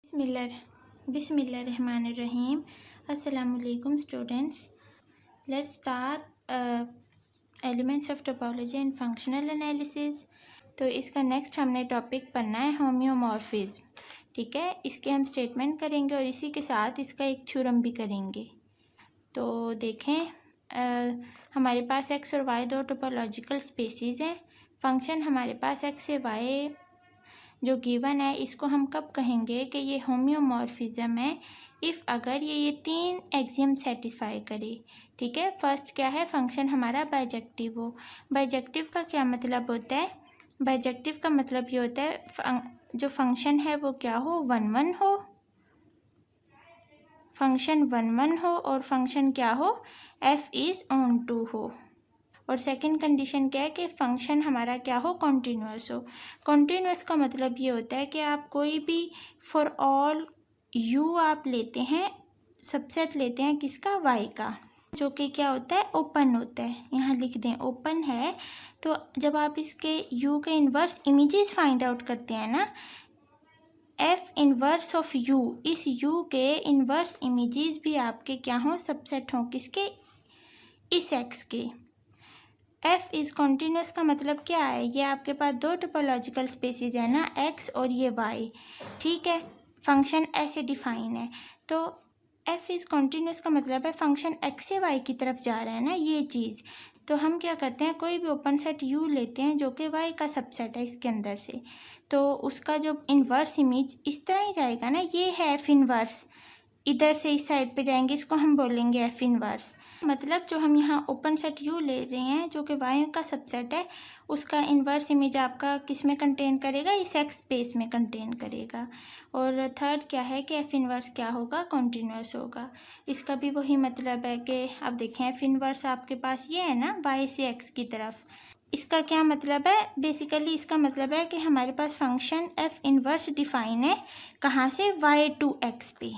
Bismillahirrahmanirrahim. Assalamu alaikum students. Let's start elements of topology and functional analysis. तो इसका next हमने topic पढ़ना है होम्योमॉर्फिज्म. ठीक है, इसके हम स्टेटमेंट करेंगे और इसी के साथ इसका एक थ्योरम भी करेंगे. तो देखें, हमारे पास एक्स और वाई दो टोपोलॉजिकल स्पेसीज़ हैं. फंक्शन हमारे पास एक्स से वाई जो गिवन है, इसको हम कब कहेंगे कि ये होम्योमॉर्फिज्म है, इफ़ अगर ये तीन एक्सियम सेटिस्फाई करे. ठीक है, फर्स्ट क्या है, फंक्शन हमारा बाइजेक्टिव हो. बाइजेक्टिव का क्या मतलब होता है? बाइजेक्टिव का मतलब ये होता है जो फंक्शन है वो क्या हो, 1 1 हो, फंक्शन 1 1 हो और फंक्शन क्या हो, f इज़ ऑन टू हो. और सेकंड कंडीशन क्या है कि फंक्शन हमारा क्या हो, कॉन्टीन्यूअस हो. कॉन्टीन्यूअस का मतलब ये होता है कि आप कोई भी फॉर ऑल u आप लेते हैं, सबसेट लेते हैं किसका, y का, जो कि क्या होता है, ओपन होता है. यहाँ लिख दें ओपन है. तो जब आप इसके u के इन्वर्स इमेजेस फाइंड आउट करते हैं ना, f इन्वर्स ऑफ u, इस u के इन्वर्स इमेजेस भी आपके क्या हों, सबसेट हों किसके, इस x के. f इज़ कॉन्टीन्यूस का मतलब क्या है, ये आपके पास दो टोपोलॉजिकल स्पेसिस है ना, x और ये y. ठीक है, फंक्शन ऐसे डिफाइन है. तो f इज़ कॉन्टीन्यूस का मतलब है फंक्शन x से y की तरफ जा रहा है ना, ये चीज़. तो हम क्या करते हैं, कोई भी ओपन सेट u लेते हैं जो कि y का सबसेट है इसके अंदर से, तो उसका जो इन्वर्स इमेज इस तरह ही जाएगा ना, ये है f इन्वर्स. इधर से इस साइड पे जाएंगे, इसको हम बोलेंगे f इन्वर्स. मतलब जो हम यहाँ ओपन सेट u ले रहे हैं जो कि y का सबसेट है, उसका इन्वर्स इमेज आपका किस में कंटेन करेगा, इस x स्पेस में कंटेन करेगा. और थर्ड क्या है कि f इन्वर्स क्या होगा, कॉन्टीन्यूअस होगा. इसका भी वही मतलब है कि अब देखें, f इन्वर्स आपके पास ये है ना, y से x की तरफ. इसका क्या मतलब है, बेसिकली इसका मतलब है कि हमारे पास फंक्शन f इन्वर्स डिफाइन है कहाँ से, y टू x पे.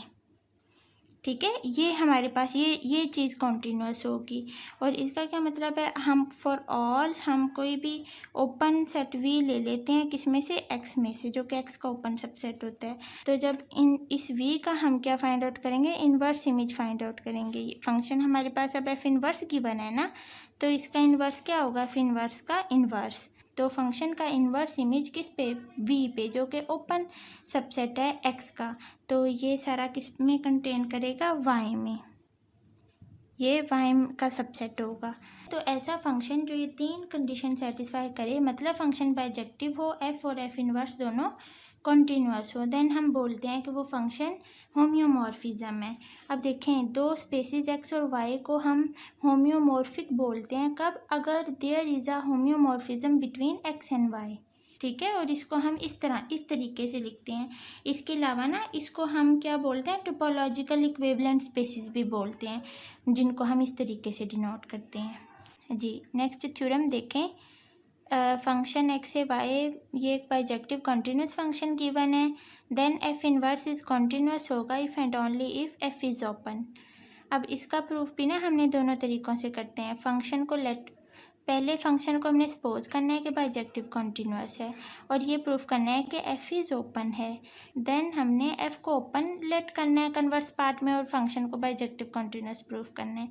ठीक है, ये हमारे पास ये चीज़ कॉन्टीन्यूअस होगी. और इसका क्या मतलब है, हम फॉर ऑल हम कोई भी ओपन सेट v ले लेते हैं किस में से, x में से, जो कि x का ओपन सबसेट होता है. तो जब इस v का हम क्या फाइंड आउट करेंगे, इन्वर्स इमेज फाइंड आउट करेंगे. फंक्शन हमारे पास अब f इन्वर्स गिवन है ना, तो इसका इन्वर्स क्या होगा, f इन्वर्स का इन्वर्स. तो फंक्शन का इन्वर्स इमेज किस पे, v पे, जो कि ओपन सबसेट है x का. तो ये सारा किस में कंटेन करेगा, y में, ये y का सबसेट होगा. तो ऐसा फंक्शन जो ये तीन कंडीशन सेटिस्फाई करे, मतलब फंक्शन बाइजेक्टिव हो, f और f इन्वर्स दोनों कॉन्टीन्यूअस हो, देन हम बोलते हैं कि वो फंक्शन होम्योमॉर्फिज्म है. अब देखें, दो स्पेसिस x और y को हम होम्योमॉर्फिक बोलते हैं कब, अगर there is a homeomorphism between x and y. ठीक है, और इसको हम इस तरीके से लिखते हैं. इसके अलावा ना इसको हम क्या बोलते हैं, टोपोलॉजिकल इक्विवेलेंट स्पेसिस भी बोलते हैं, जिनको हम इस तरीके से डिनोट करते हैं जी. नेक्स्ट थ्योरम देखें, फंक्शन x से y ये एक बाइजेक्टिव कॉन्टीन्यूस फंक्शन गिवन है, then f inverse is continuous होगा if and only if f is open. अब इसका प्रूफ भी ना हमने दोनों तरीक़ों से करते हैं. फंक्शन को पहले फंक्शन को हमने सपोज करना है कि बाइजेक्टिव कॉन्टीन्यूस है, और ये प्रूफ करना है कि f इज़ ओपन है. देन हमने f को ओपन लेट करना है कन्वर्स पार्ट में, और फंक्शन को बाइजेक्टिव कॉन्टीन्यूस प्रूफ करना है.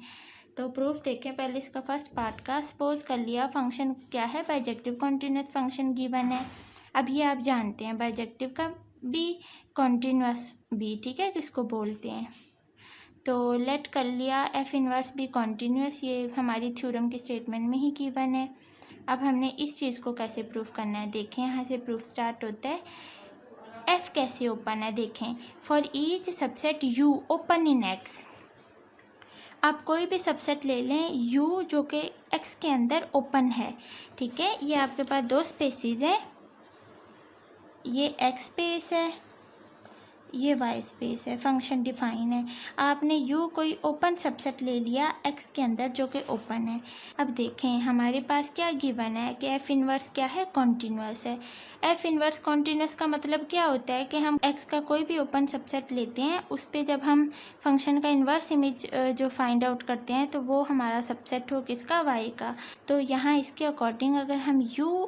तो प्रूफ देखें, पहले इसका फर्स्ट पार्ट का सपोज कर लिया, फंक्शन क्या है, बाइजेक्टिव कॉन्टीन्यूस फंक्शन गिवन है. अब ये आप जानते हैं बाइजेक्टिव का भी, कॉन्टीन्यूस भी. ठीक है, किसको बोलते हैं. तो लेट कर लिया f इन्वर्स भी कॉन्टीन्यूस, ये हमारी थ्योरम के स्टेटमेंट में ही गिवन है. अब हमने इस चीज़ को कैसे प्रूफ करना है, देखें, यहाँ से प्रूफ स्टार्ट होता है. f कैसे ओपन है, देखें, for each subset u open in x. आप कोई भी सबसेट ले लें u जो कि x के अंदर ओपन है. ठीक है, ये आपके पास दो स्पेसिस है, ये x स्पेस है, ये y स्पेस है, फंक्शन डिफाइन है. आपने u कोई ओपन सबसेट ले लिया x के अंदर जो कि ओपन है. अब देखें, हमारे पास क्या गिवन है कि f इन्वर्स क्या है, कॉन्टीन्यूअस है. f इन्वर्स कॉन्टीन्यूअस का मतलब क्या होता है कि हम x का कोई भी ओपन सबसेट लेते हैं, उस पर जब हम फंक्शन का इन्वर्स इमेज जो फाइंड आउट करते हैं, तो वो हमारा सबसेट हो किसका, y का. तो यहाँ इसके अकॉर्डिंग अगर हम u